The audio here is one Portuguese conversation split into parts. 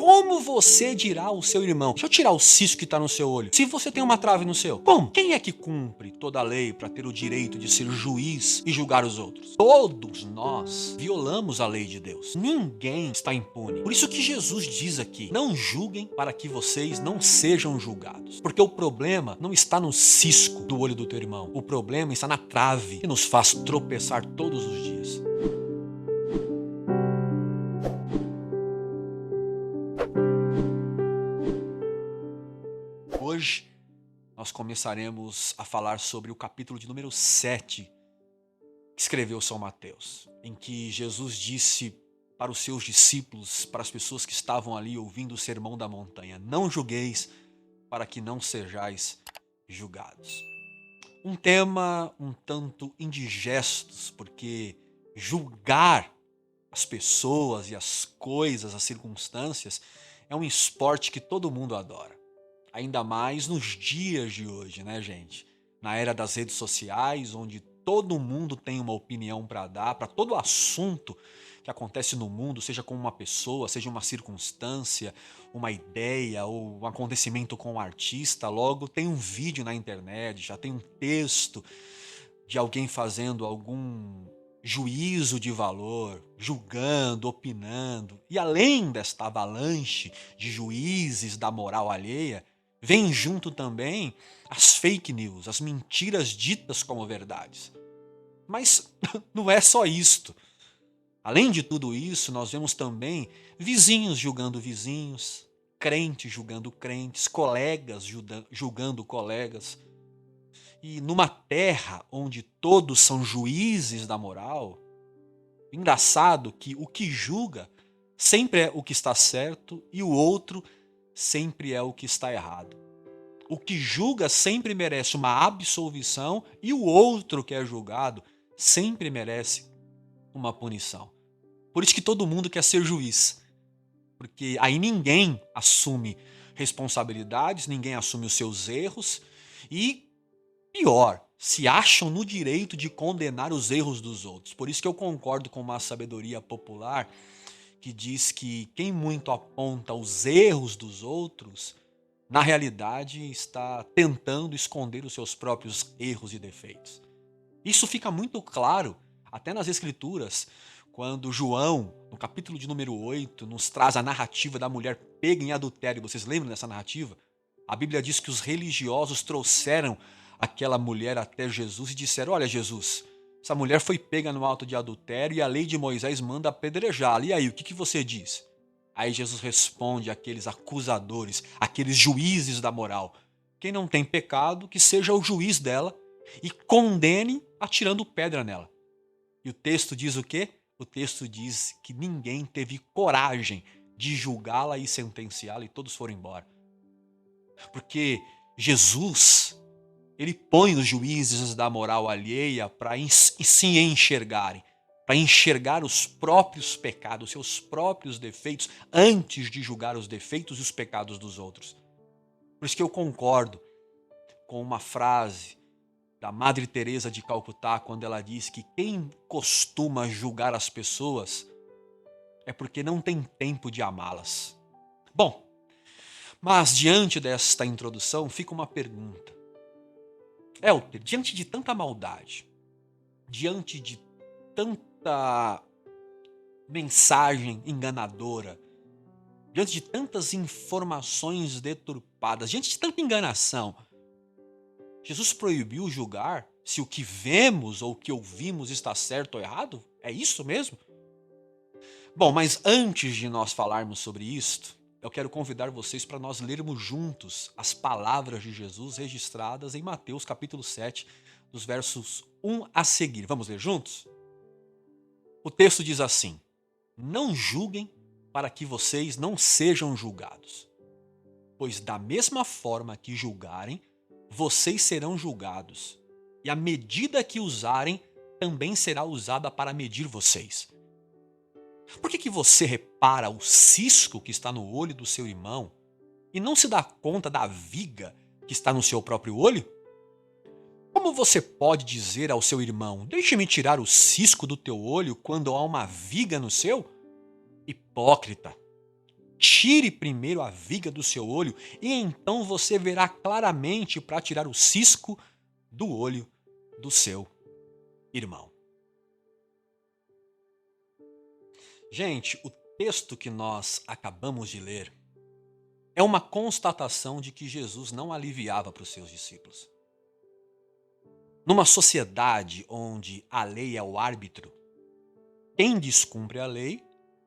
Como você dirá ao seu irmão: deixa eu tirar o cisco que está no seu olho, se você tem uma trave no seu? Como? Quem é que cumpre toda a lei para ter o direito de ser juiz e julgar os outros? Todos nós violamos a lei de Deus. Ninguém está impune. Por isso que Jesus diz aqui: não julguem para que vocês não sejam julgados. Porque o problema não está no cisco do olho do teu irmão. O problema está na trave que nos faz tropeçar todos os dias. Hoje nós começaremos a falar sobre o capítulo de número 7 que escreveu São Mateus, em que Jesus disse para os seus discípulos, para as pessoas que estavam ali ouvindo o sermão da montanha: não julgueis para que não sejais julgados. Um tema um tanto indigestos, porque julgar as pessoas e as coisas, as circunstâncias, é um esporte que todo mundo adora. Ainda mais nos dias de hoje, né, gente? Na era das redes sociais, onde todo mundo tem uma opinião para dar, para todo assunto que acontece no mundo, seja com uma pessoa, seja uma circunstância, uma ideia ou um acontecimento com um artista, logo tem um vídeo na internet, já tem um texto de alguém fazendo algum juízo de valor, julgando, opinando. E além desta avalanche de juízes da moral alheia, vem junto também as fake news, as mentiras ditas como verdades. Mas não é só isto. Além de tudo isso, nós vemos também vizinhos julgando vizinhos, crentes julgando crentes, colegas julgando colegas. E numa terra onde todos são juízes da moral, engraçado que o que julga sempre é o que está certo e o outro sempre é o que está errado. O que julga sempre merece uma absolvição e o outro que é julgado sempre merece uma punição. Por isso que todo mundo quer ser juiz, porque aí ninguém assume responsabilidades, ninguém assume os seus erros e, pior, se acham no direito de condenar os erros dos outros. Por isso que eu concordo com uma sabedoria popular que diz que quem muito aponta os erros dos outros, na realidade está tentando esconder os seus próprios erros e defeitos. Isso fica muito claro até nas Escrituras, quando João, no capítulo de número 8, nos traz a narrativa da mulher pega em adultério. Vocês lembram dessa narrativa? A Bíblia diz que os religiosos trouxeram aquela mulher até Jesus e disseram: olha, Jesus, essa mulher foi pega no ato de adultério e a lei de Moisés manda apedrejá-la. E aí, o que você diz? Aí Jesus responde àqueles acusadores, àqueles juízes da moral: quem não tem pecado, que seja o juiz dela e condene atirando pedra nela. E o texto diz o quê? O texto diz que ninguém teve coragem de julgá-la e sentenciá-la e todos foram embora. Porque Jesus, ele põe os juízes da moral alheia para se enxergarem, para enxergar os próprios pecados, seus próprios defeitos, antes de julgar os defeitos e os pecados dos outros. Por isso que eu concordo com uma frase da Madre Teresa de Calcutá, quando ela diz que quem costuma julgar as pessoas é porque não tem tempo de amá-las. Bom, mas diante desta introdução fica uma pergunta. Elter, diante de tanta maldade, diante de tanta mensagem enganadora, diante de tantas informações deturpadas, diante de tanta enganação, Jesus proibiu julgar se o que vemos ou o que ouvimos está certo ou errado? É isso mesmo? Bom, mas antes de nós falarmos sobre isto, eu quero convidar vocês para nós lermos juntos as palavras de Jesus registradas em Mateus capítulo 7, dos versos 1 a seguir. Vamos ler juntos? O texto diz assim: não julguem para que vocês não sejam julgados, pois da mesma forma que julgarem, vocês serão julgados, e a medida que usarem também será usada para medir vocês. Por que você repara o cisco que está no olho do seu irmão e não se dá conta da viga que está no seu próprio olho? Como você pode dizer ao seu irmão: deixe-me tirar o cisco do teu olho, quando há uma viga no seu? Hipócrita! tire primeiro a viga do seu olho, e então você verá claramente para tirar o cisco do olho do seu irmão. Gente, o texto que nós acabamos de ler é uma constatação de que Jesus não aliviava para os seus discípulos. Numa sociedade onde a lei é o árbitro, quem descumpre a lei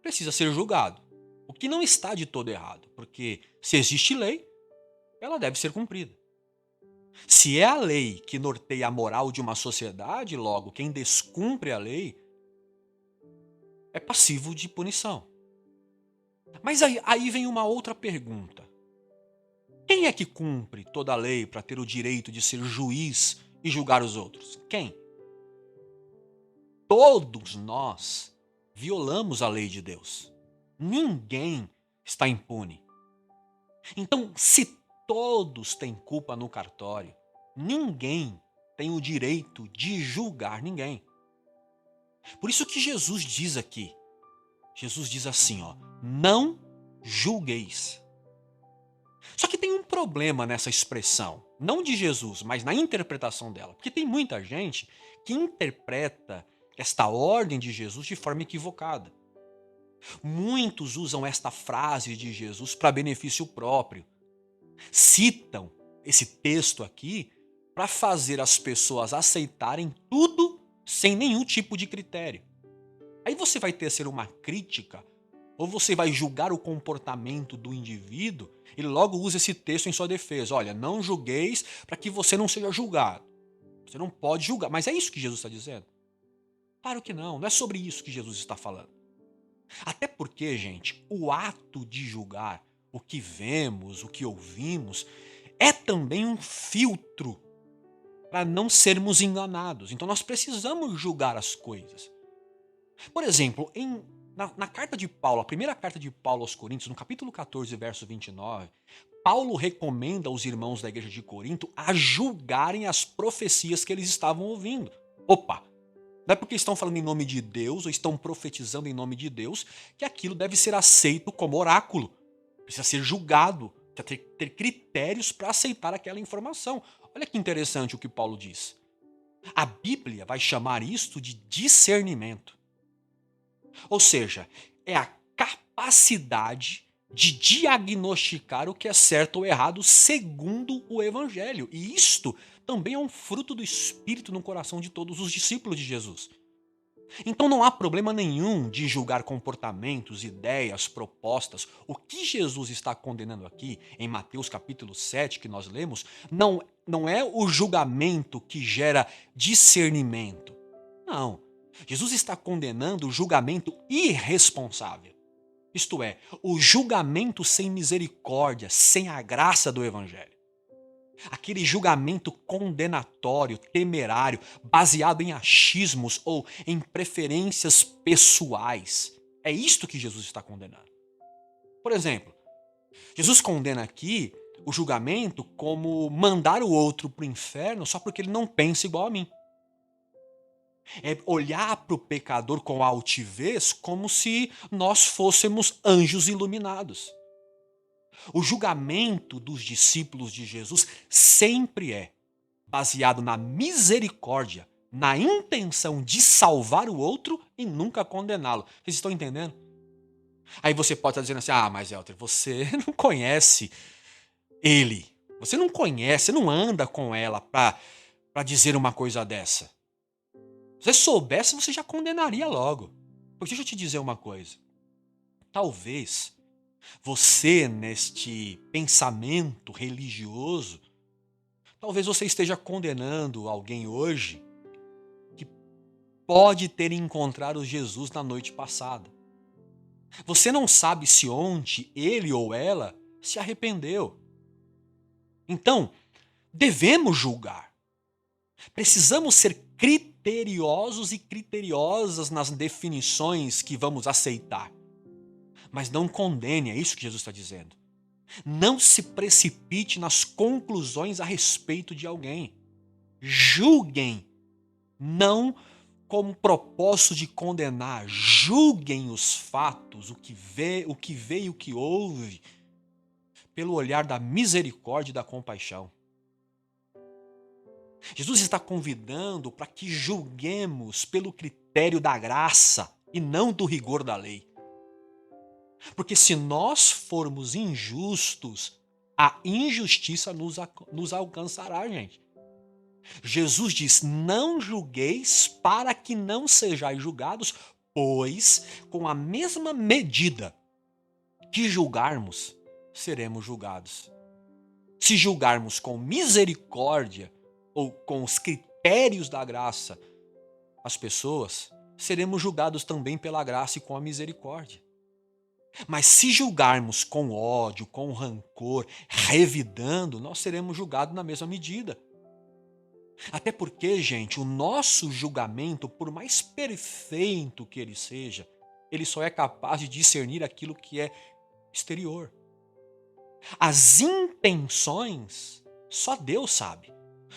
precisa ser julgado. O que não está de todo errado, porque se existe lei, ela deve ser cumprida. Se é a lei que norteia a moral de uma sociedade, logo, quem descumpre a lei é passivo de punição. Mas aí vem uma outra pergunta. Quem é que cumpre toda a lei para ter o direito de ser juiz e julgar os outros? Quem? Todos nós violamos a lei de Deus. Ninguém está impune. Então, se todos têm culpa no cartório, ninguém tem o direito de julgar ninguém. Por isso que Jesus diz aqui, Jesus diz assim, não julgueis. Só que tem um problema nessa expressão, não de Jesus, mas na interpretação dela. Porque tem muita gente que interpreta esta ordem de Jesus de forma equivocada. Muitos usam esta frase de Jesus para benefício próprio. Citam esse texto aqui para fazer as pessoas aceitarem tudo sem nenhum tipo de critério. Aí você vai tecer uma crítica ou você vai julgar o comportamento do indivíduo e logo usa esse texto em sua defesa. Olha, não julgueis para que você não seja julgado. Você não pode julgar. Mas é isso que Jesus está dizendo? Claro que não. Não é sobre isso que Jesus está falando. Até porque, gente, o ato de julgar o que vemos, o que ouvimos, é também um filtro para não sermos enganados. Então nós precisamos julgar as coisas. Por exemplo, na carta de Paulo, a primeira carta de Paulo aos Coríntios, no capítulo 14, verso 29, Paulo recomenda aos irmãos da igreja de Corinto a julgarem as profecias que eles estavam ouvindo. Opa! Não é porque estão falando em nome de Deus ou estão profetizando em nome de Deus que aquilo deve ser aceito como oráculo. Precisa ser julgado, precisa ter critérios para aceitar aquela informação. Olha que interessante o que Paulo diz. A Bíblia vai chamar isto de discernimento. Ou seja, é a capacidade de diagnosticar o que é certo ou errado segundo o Evangelho. E isto também é um fruto do Espírito no coração de todos os discípulos de Jesus. Então não há problema nenhum de julgar comportamentos, ideias, propostas. O que Jesus está condenando aqui, em Mateus capítulo 7, que nós lemos, não é o julgamento que gera discernimento. Não. Jesus está condenando o julgamento irresponsável. Isto é, o julgamento sem misericórdia, sem a graça do Evangelho. Aquele julgamento condenatório, temerário, baseado em achismos ou em preferências pessoais. É isto que Jesus está condenando. Por exemplo, Jesus condena aqui o julgamento como mandar o outro para o inferno só porque ele não pensa igual a mim. É olhar para o pecador com altivez como se nós fôssemos anjos iluminados. O julgamento dos discípulos de Jesus sempre é baseado na misericórdia, na intenção de salvar o outro e nunca condená-lo. Vocês estão entendendo? Aí você pode estar dizendo assim, mas Elter, você não conhece ele. Você não conhece, você não anda com ela para dizer uma coisa dessa. Se você soubesse, você já condenaria logo. Porque deixa eu te dizer uma coisa. Talvez você, neste pensamento religioso, talvez você esteja condenando alguém hoje que pode ter encontrado Jesus na noite passada. Você não sabe se ontem ele ou ela se arrependeu. Então, devemos julgar. Precisamos ser criteriosos e criteriosas nas definições que vamos aceitar. Mas não condene, é isso que Jesus está dizendo. Não se precipite nas conclusões a respeito de alguém. Julguem, não com o propósito de condenar. Julguem os fatos, o que vê e o que ouve, pelo olhar da misericórdia e da compaixão. Jesus está convidando para que julguemos pelo critério da graça e não do rigor da lei. Porque se nós formos injustos, a injustiça nos alcançará, gente. Jesus diz: não julgueis para que não sejais julgados, pois com a mesma medida que julgarmos, seremos julgados. Se julgarmos com misericórdia ou com os critérios da graça as pessoas, seremos julgados também pela graça e com a misericórdia. Mas se julgarmos com ódio, com rancor, revidando, nós seremos julgados na mesma medida. Até porque, gente, o nosso julgamento, por mais perfeito que ele seja, ele só é capaz de discernir aquilo que é exterior. As intenções, só Deus sabe.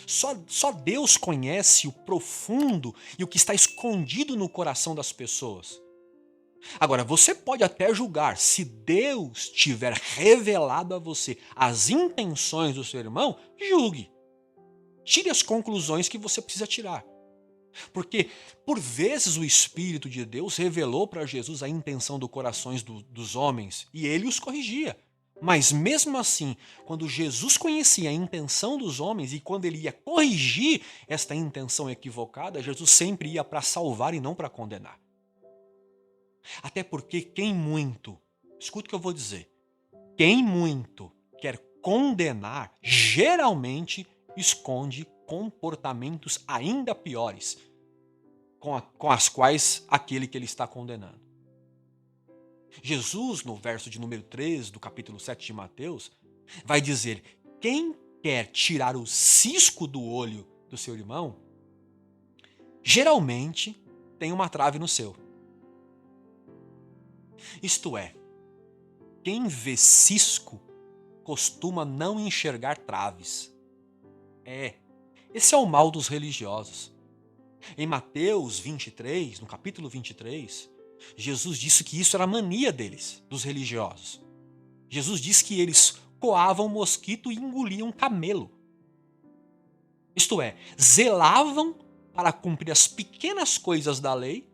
Só Deus conhece o profundo e o que está escondido no coração das pessoas. Agora, você pode até julgar, se Deus tiver revelado a você as intenções do seu irmão, julgue. Tire as conclusões que você precisa tirar. Porque, por vezes, o Espírito de Deus revelou para Jesus a intenção dos corações dos homens e ele os corrigia. Mas mesmo assim, quando Jesus conhecia a intenção dos homens e quando ele ia corrigir esta intenção equivocada, Jesus sempre ia para salvar e não para condenar. Até porque quem muito, escuta o que eu vou dizer, quem muito quer condenar, geralmente esconde comportamentos ainda piores com as quais aquele que ele está condenando. Jesus, no verso de número 13 do capítulo 7 de Mateus, vai dizer: quem quer tirar o cisco do olho do seu irmão, geralmente tem uma trave no seu. Isto é, quem vê cisco costuma não enxergar traves. Esse é o mal dos religiosos. Em Mateus 23, no capítulo 23, Jesus disse que isso era a mania deles, dos religiosos. Jesus disse que eles coavam mosquito e engoliam camelo. Isto é, zelavam para cumprir as pequenas coisas da lei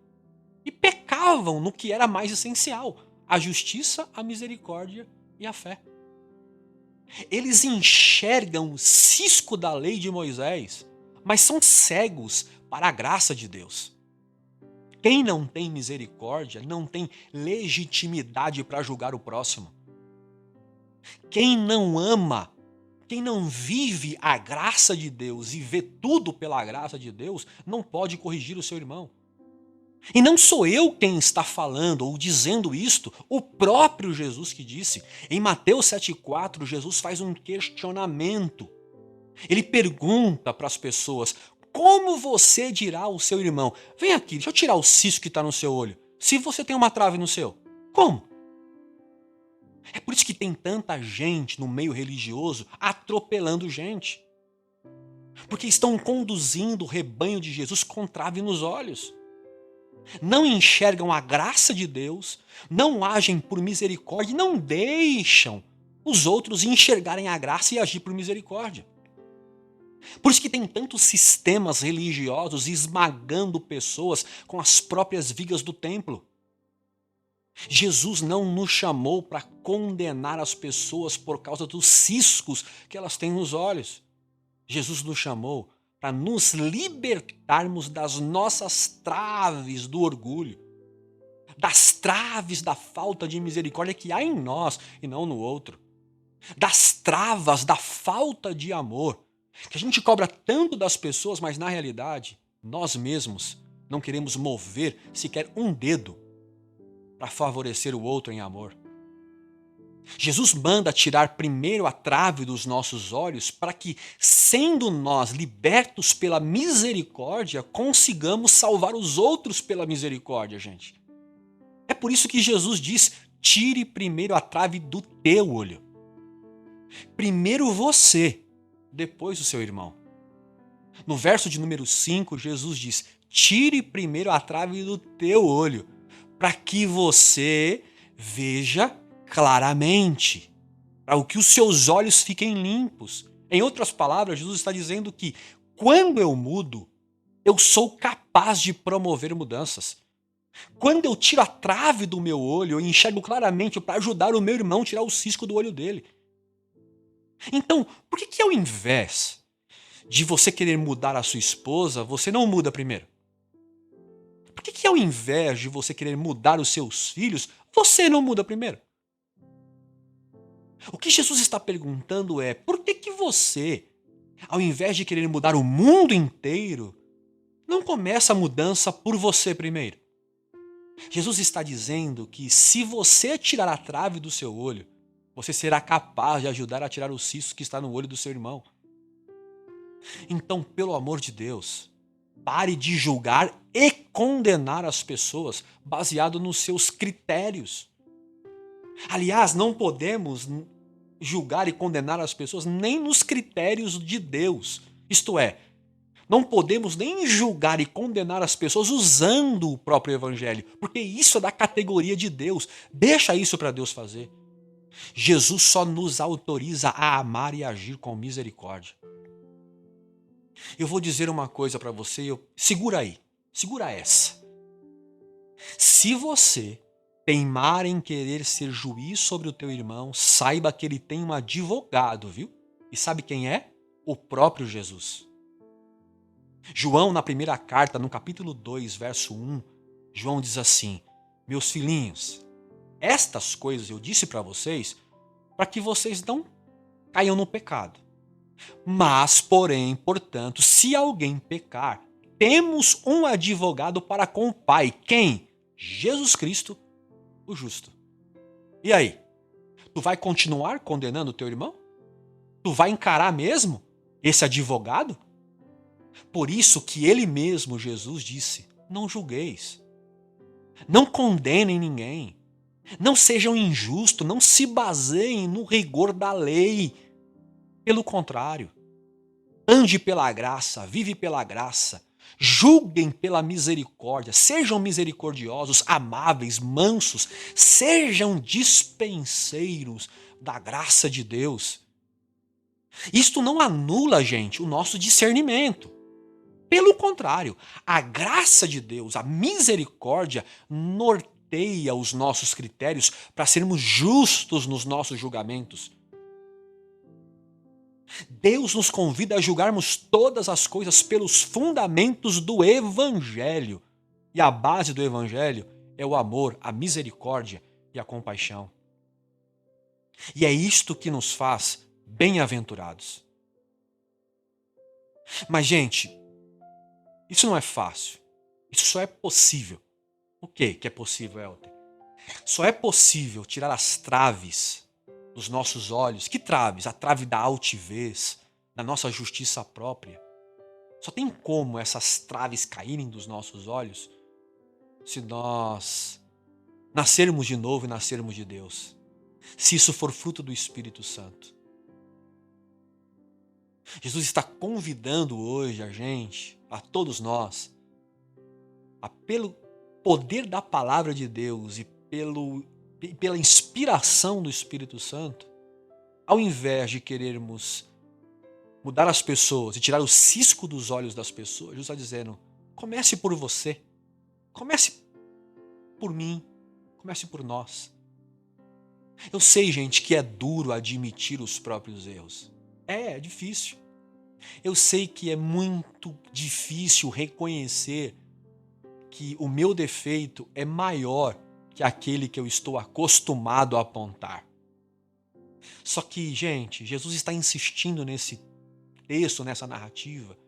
e pecavam no que era mais essencial: a justiça, a misericórdia e a fé. Eles enxergam o cisco da lei de Moisés, mas são cegos para a graça de Deus. Quem não tem misericórdia não tem legitimidade para julgar o próximo. Quem não ama, quem não vive a graça de Deus e vê tudo pela graça de Deus, não pode corrigir o seu irmão. E não sou eu quem está falando ou dizendo isto, o próprio Jesus que disse. Em Mateus 7,4, Jesus faz um questionamento. Ele pergunta para as pessoas: como você dirá ao seu irmão: vem aqui, deixa eu tirar o cisco que está no seu olho, se você tem uma trave no seu? Como? É por isso que tem tanta gente no meio religioso atropelando gente. Porque estão conduzindo o rebanho de Jesus com trave nos olhos. Não enxergam a graça de Deus, não agem por misericórdia e não deixam os outros enxergarem a graça e agir por misericórdia. Por isso que tem tantos sistemas religiosos esmagando pessoas com as próprias vigas do templo. Jesus não nos chamou para condenar as pessoas por causa dos ciscos que elas têm nos olhos. Jesus nos chamou para nos libertarmos das nossas traves do orgulho, das traves da falta de misericórdia que há em nós e não no outro, das travas da falta de amor, que a gente cobra tanto das pessoas, mas na realidade, nós mesmos não queremos mover sequer um dedo para favorecer o outro em amor. Jesus manda tirar primeiro a trave dos nossos olhos para que, sendo nós libertos pela misericórdia, consigamos salvar os outros pela misericórdia, gente. É por isso que Jesus diz: tire primeiro a trave do teu olho. Primeiro você, depois o seu irmão. No verso de número 5, Jesus diz: tire primeiro a trave do teu olho, para que você veja claramente, para que os seus olhos fiquem limpos. Em outras palavras, Jesus está dizendo que quando eu mudo, eu sou capaz de promover mudanças. Quando eu tiro a trave do meu olho, eu enxergo claramente para ajudar o meu irmão a tirar o cisco do olho dele. Então, por que ao invés de você querer mudar a sua esposa, você não muda primeiro? Por que ao invés de você querer mudar os seus filhos, você não muda primeiro? O que Jesus está perguntando é, por que você, ao invés de querer mudar o mundo inteiro, não começa a mudança por você primeiro? Jesus está dizendo que se você tirar a trave do seu olho, você será capaz de ajudar a tirar o cisco que está no olho do seu irmão. Então, pelo amor de Deus, pare de julgar e condenar as pessoas baseado nos seus critérios. Aliás, não podemos julgar e condenar as pessoas nem nos critérios de Deus. Isto é, não podemos nem julgar e condenar as pessoas usando o próprio evangelho, porque isso é da categoria de Deus. Deixa isso para Deus fazer. Jesus só nos autoriza a amar e agir com misericórdia. Eu vou dizer uma coisa para você, segura aí, segura essa. Se você teimar em querer ser juiz sobre o teu irmão, saiba que ele tem um advogado, viu? E sabe quem é? O próprio Jesus. João, na primeira carta, no capítulo 2, verso 1, João diz assim: meus filhinhos, estas coisas eu disse para vocês para que vocês não caiam no pecado. Mas, porém, portanto, se alguém pecar, temos um advogado para com o Pai. Quem? Jesus Cristo, o justo. E aí? Tu vai continuar condenando o teu irmão? Tu vai encarar mesmo esse advogado? Por isso que ele mesmo, Jesus, disse: não julgueis. Não condenem ninguém. Não sejam injustos, não se baseiem no rigor da lei. Pelo contrário, ande pela graça, vive pela graça, julguem pela misericórdia, sejam misericordiosos, amáveis, mansos, sejam dispenseiros da graça de Deus. Isto não anula, gente, o nosso discernimento. Pelo contrário, a graça de Deus, a misericórdia, norteia os nossos critérios para sermos justos nos nossos julgamentos. Deus nos convida a julgarmos todas as coisas pelos fundamentos do Evangelho. E a base do Evangelho é o amor, a misericórdia e a compaixão. E é isto que nos faz bem-aventurados. Mas, gente, isso não é fácil. Isso só é possível. O que é possível, Helder? Só é possível tirar as traves dos nossos olhos. Que traves? A trave da altivez, da nossa justiça própria. Só tem como essas traves caírem dos nossos olhos se nós nascermos de novo e nascermos de Deus. Se isso for fruto do Espírito Santo. Jesus está convidando hoje a gente, a todos nós, pelo poder da palavra de Deus e pela inspiração do Espírito Santo, ao invés de querermos mudar as pessoas e tirar o cisco dos olhos das pessoas, Jesus está dizendo: comece por você, comece por mim, comece por nós. Eu sei, gente, que é duro admitir os próprios erros. É difícil. Eu sei que é muito difícil reconhecer que o meu defeito é maior que aquele que eu estou acostumado a apontar. Só que, gente, Jesus está insistindo nesse texto, nessa narrativa,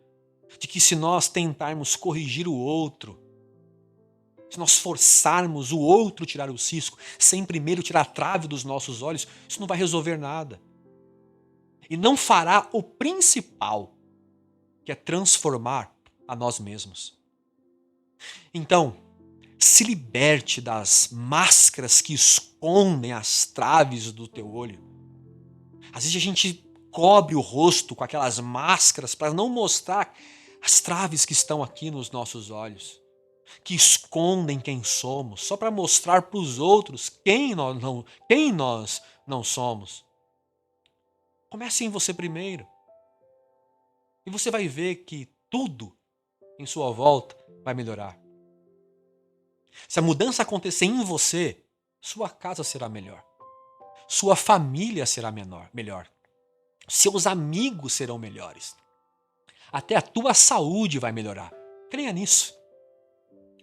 de que se nós tentarmos corrigir o outro, se nós forçarmos o outro a tirar o cisco, sem primeiro tirar a trave dos nossos olhos, isso não vai resolver nada. E não fará o principal, que é transformar a nós mesmos. Então, se liberte das máscaras que escondem as traves do teu olho. Às vezes a gente cobre o rosto com aquelas máscaras para não mostrar as traves que estão aqui nos nossos olhos, que escondem quem somos, só para mostrar para os outros quem nós não somos. Comece em você primeiro. E você vai ver que tudo em sua volta vai melhorar. Se a mudança acontecer em você, sua casa será melhor. Sua família será melhor. Seus amigos serão melhores. Até a tua saúde vai melhorar. Creia nisso.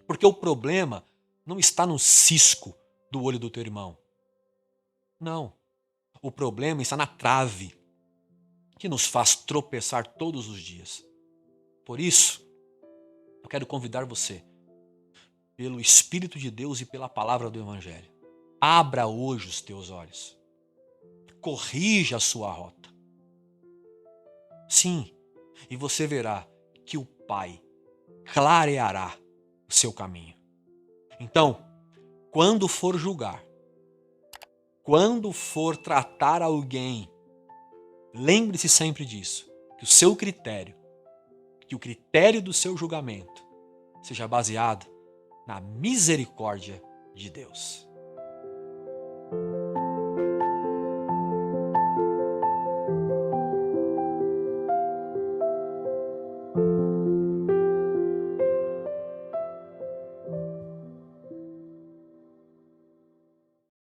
Porque o problema não está no cisco do olho do teu irmão. Não. O problema está na trave que nos faz tropeçar todos os dias. Por isso, eu quero convidar você, pelo Espírito de Deus e pela palavra do Evangelho. Abra hoje os teus olhos. Corrija a sua rota. Sim, e você verá que o Pai clareará o seu caminho. Então, quando for julgar, quando for tratar alguém, lembre-se sempre disso, que o seu critério, que o critério do seu julgamento seja baseado na misericórdia de Deus.